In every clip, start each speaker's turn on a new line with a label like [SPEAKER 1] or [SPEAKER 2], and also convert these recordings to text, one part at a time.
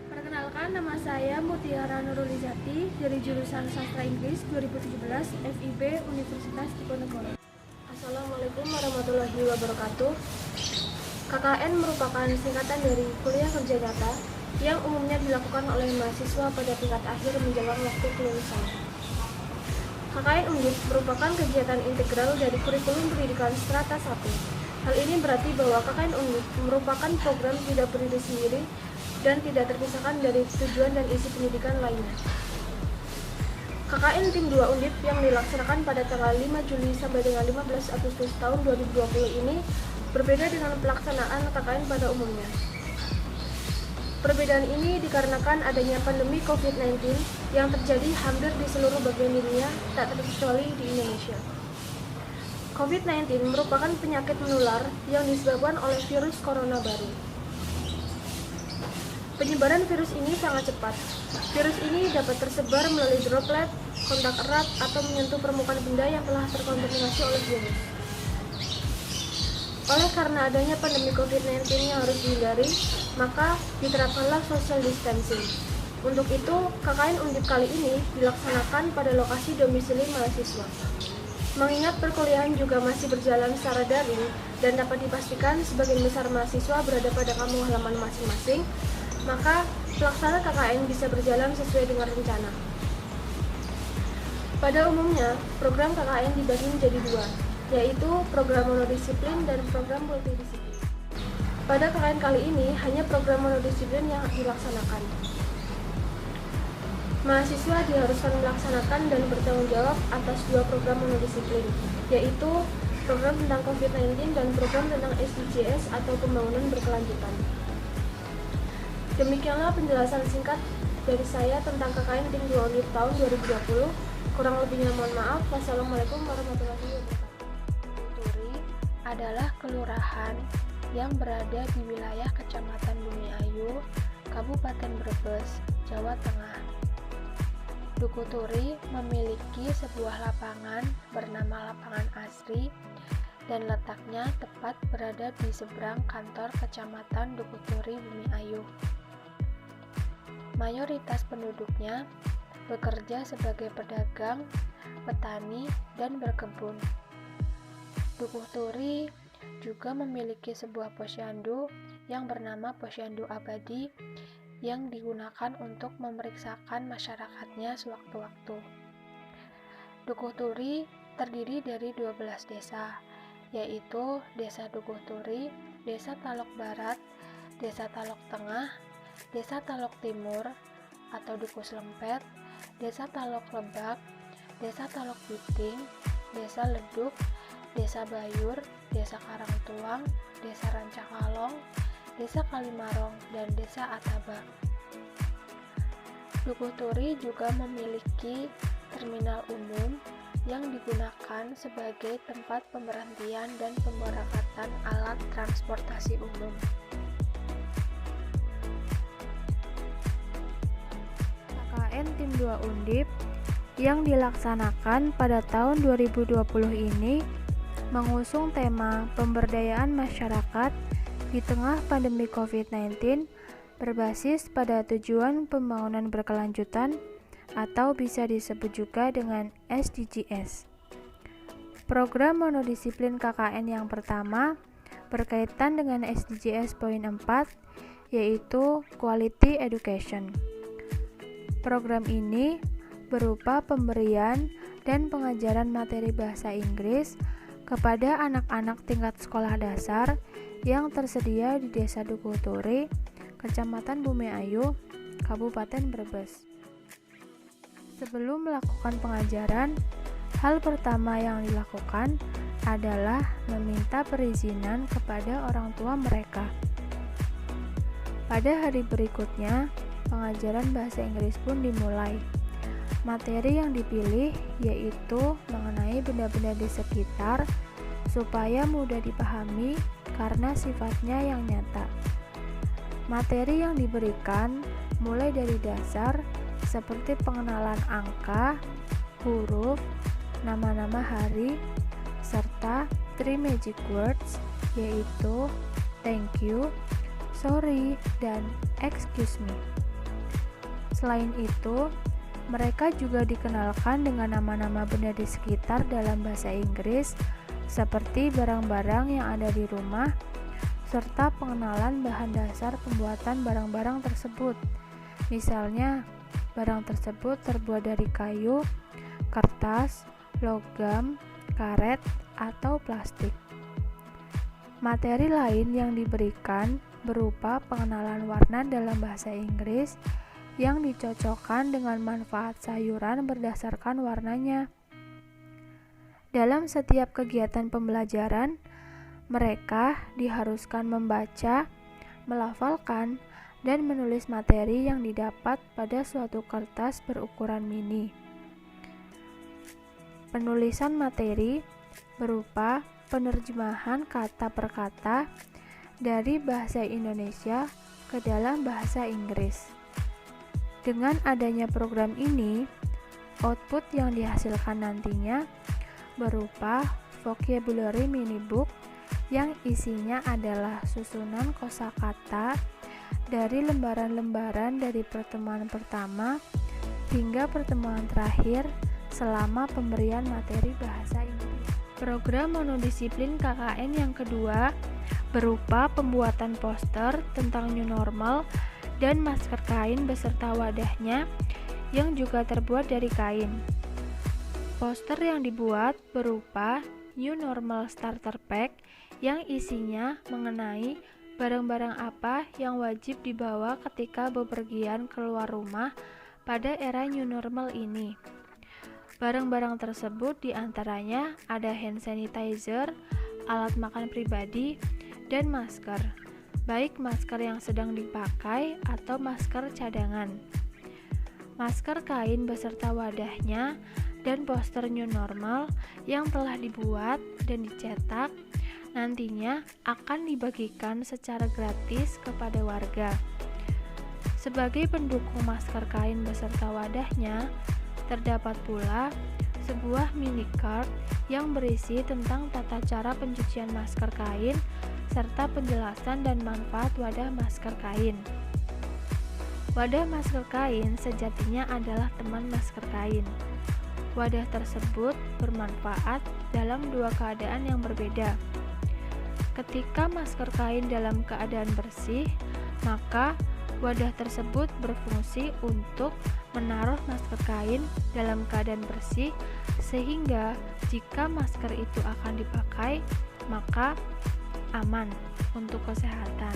[SPEAKER 1] Perkenalkan, nama saya Mutiara Nurulizati dari jurusan Sastra Inggris 2017 FIB Universitas Diponegoro. Assalamualaikum warahmatullahi wabarakatuh. KKN merupakan singkatan dari kuliah kerja nyata yang umumnya dilakukan oleh mahasiswa pada tingkat akhir menjelang waktu kelulusan. KKN Undip merupakan kegiatan integral dari kurikulum pendidikan strata 1. Hal ini berarti bahwa KKN Undip merupakan program tidak berdiri sendiri dan tidak terpisahkan dari tujuan dan isi pendidikan lainnya. KKN Tim 2 Undip yang dilaksanakan pada tanggal 5 Juli sampai dengan 15 Agustus tahun 2020 ini berbeda dengan pelaksanaan KKN pada umumnya. Perbedaan ini dikarenakan adanya pandemi COVID-19 yang terjadi hampir di seluruh bagian dunia, tak terkecuali di Indonesia. COVID-19 merupakan penyakit menular yang disebabkan oleh virus corona baru. Penyebaran virus ini sangat cepat. Virus ini dapat tersebar melalui droplet, kontak erat, atau menyentuh permukaan benda yang telah terkontaminasi oleh virus. Oleh karena adanya pandemi COVID-19 yang harus dihindari, maka diterapkanlah social distancing. Untuk itu, KKN Undip kali ini dilaksanakan pada lokasi domisili mahasiswa. Mengingat perkuliahan juga masih berjalan secara daring dan dapat dipastikan sebagian besar mahasiswa berada pada kampung halaman masing-masing, maka pelaksanaan KKN bisa berjalan sesuai dengan rencana. Pada umumnya, program KKN dibagi menjadi dua, yaitu program monodisiplin dan program multidisiplin. Pada KKN kali ini, hanya program monodisiplin yang dilaksanakan. Mahasiswa diharuskan melaksanakan dan bertanggung jawab atas dua program monodisiplin, yaitu program tentang COVID-19 dan program tentang SDGs atau pembangunan berkelanjutan. Demikianlah penjelasan singkat dari saya tentang KKN Tim 2 Undip tahun 2020. Kurang lebihnya mohon maaf. Wassalamualaikum warahmatullahi wabarakatuh.
[SPEAKER 2] Turi adalah kelurahan yang berada di wilayah Kecamatan Bumiayu, Kabupaten Brebes, Jawa Tengah. Duku Turi memiliki sebuah lapangan bernama Lapangan Asri dan letaknya tepat berada di seberang kantor Kecamatan Duku Turi Bumiayu. Mayoritas penduduknya bekerja sebagai pedagang, petani, dan berkebun. Dukuh Turi juga memiliki sebuah posyandu yang bernama Posyandu Abadi yang digunakan untuk memeriksakan masyarakatnya sewaktu-waktu. Dukuh Turi terdiri dari 12 desa, yaitu Desa Dukuh Turi, Desa Talok Barat, Desa Talok Tengah, Desa Talok Timur atau Dukuh Slempet, Desa Talok Lebak, Desa Talok Biting, Desa Leduk, Desa Bayur, Desa Karangtuang, Desa Rancakalong, Desa Kalimarong, dan Desa Ataba. Dukuh Turi juga memiliki terminal umum yang digunakan sebagai tempat pemberhentian dan pemberangkatan alat transportasi umum.
[SPEAKER 1] KKN Tim 2 Undip yang dilaksanakan pada tahun 2020 ini mengusung tema pemberdayaan masyarakat di tengah pandemi COVID-19 berbasis pada tujuan pembangunan berkelanjutan atau bisa disebut juga dengan SDGs. Program monodisiplin KKN yang pertama berkaitan dengan SDGs poin 4, yaitu Quality Education. Program ini berupa pemberian dan pengajaran materi bahasa Inggris kepada anak-anak tingkat sekolah dasar yang tersedia di Desa Dukuh Turi, Kecamatan Bumiayu, Kabupaten Brebes. Sebelum melakukan pengajaran, hal pertama yang dilakukan adalah meminta perizinan kepada orang tua mereka. Pada hari berikutnya, pengajaran bahasa Inggris pun dimulai. Materi yang dipilih yaitu mengenai benda-benda di sekitar supaya mudah dipahami karena sifatnya yang nyata. Materi yang diberikan mulai dari dasar seperti pengenalan angka, huruf, nama-nama hari, serta
[SPEAKER 2] 3 magic words, yaitu thank you, sorry, dan excuse me. Selain itu, mereka juga dikenalkan dengan nama-nama benda di sekitar dalam bahasa Inggris, seperti barang-barang yang ada di rumah, serta pengenalan bahan dasar pembuatan barang-barang tersebut. Misalnya, barang tersebut terbuat dari kayu, kertas, logam, karet, atau plastik. Materi lain yang diberikan berupa pengenalan warna dalam bahasa Inggris yang dicocokkan dengan manfaat sayuran berdasarkan warnanya. Dalam setiap kegiatan pembelajaran, mereka diharuskan membaca, melafalkan, dan menulis materi yang didapat pada suatu kertas berukuran mini. Penulisan materi berupa penerjemahan kata per kata dari bahasa Indonesia ke dalam bahasa Inggris. Dengan adanya program ini, output yang dihasilkan nantinya berupa vocabulary mini book yang isinya adalah susunan kosakata dari lembaran-lembaran dari pertemuan pertama hingga pertemuan terakhir selama pemberian materi bahasa Inggris. Program monodisiplin KKN yang kedua berupa pembuatan poster tentang new normal dan masker kain beserta wadahnya yang juga terbuat dari kain. Poster yang dibuat berupa New Normal Starter Pack yang isinya mengenai barang-barang apa yang wajib dibawa ketika bepergian keluar rumah pada era New Normal ini. Barang-barang tersebut diantaranya ada hand sanitizer, alat makan pribadi, dan masker, baik masker yang sedang dipakai atau masker cadangan. Masker kain beserta wadahnya dan poster new normal yang telah dibuat dan dicetak nantinya akan dibagikan secara gratis kepada warga. Sebagai pendukung masker kain beserta wadahnya, terdapat pula sebuah mini card yang berisi tentang tata cara pencucian masker kain serta penjelasan dan manfaat wadah masker kain. Wadah masker kain sejatinya adalah teman masker kain. Wadah tersebut bermanfaat dalam dua keadaan yang berbeda. Ketika masker kain dalam keadaan bersih, maka wadah tersebut berfungsi untuk menaruh masker kain dalam keadaan bersih, sehingga jika masker itu akan dipakai, maka aman untuk kesehatan.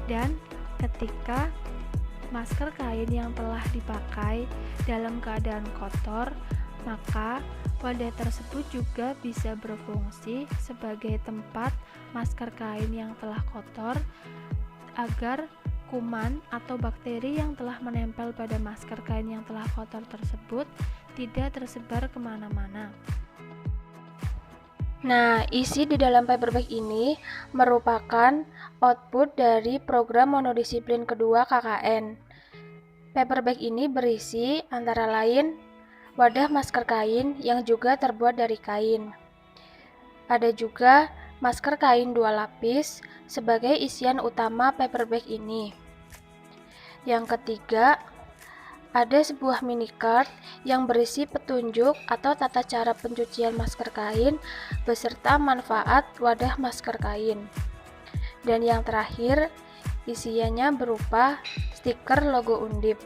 [SPEAKER 2] Dan ketika masker kain yang telah dipakai dalam keadaan kotor, maka wadah tersebut juga bisa berfungsi sebagai tempat masker kain yang telah kotor agar kuman atau bakteri yang telah menempel pada masker kain yang telah kotor tersebut tidak tersebar kemana-mana. Nah, isi di dalam paperback ini merupakan output dari program monodisiplin kedua KKN. Paperback ini berisi antara lain wadah masker kain yang juga terbuat dari kain. Ada juga masker kain 2 lapis sebagai isian utama paperback ini. Yang ketiga, ada sebuah mini card yang berisi petunjuk atau tata cara pencucian masker kain beserta manfaat wadah masker kain. Dan yang terakhir, isiannya berupa stiker logo Undip.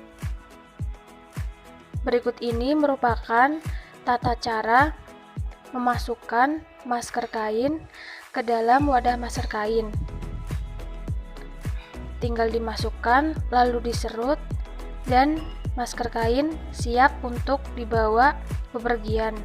[SPEAKER 2] Berikut ini merupakan tata cara memasukkan masker kain ke dalam wadah masker kain. Tinggal dimasukkan, lalu diserut, dan masker kain siap untuk dibawa bepergian.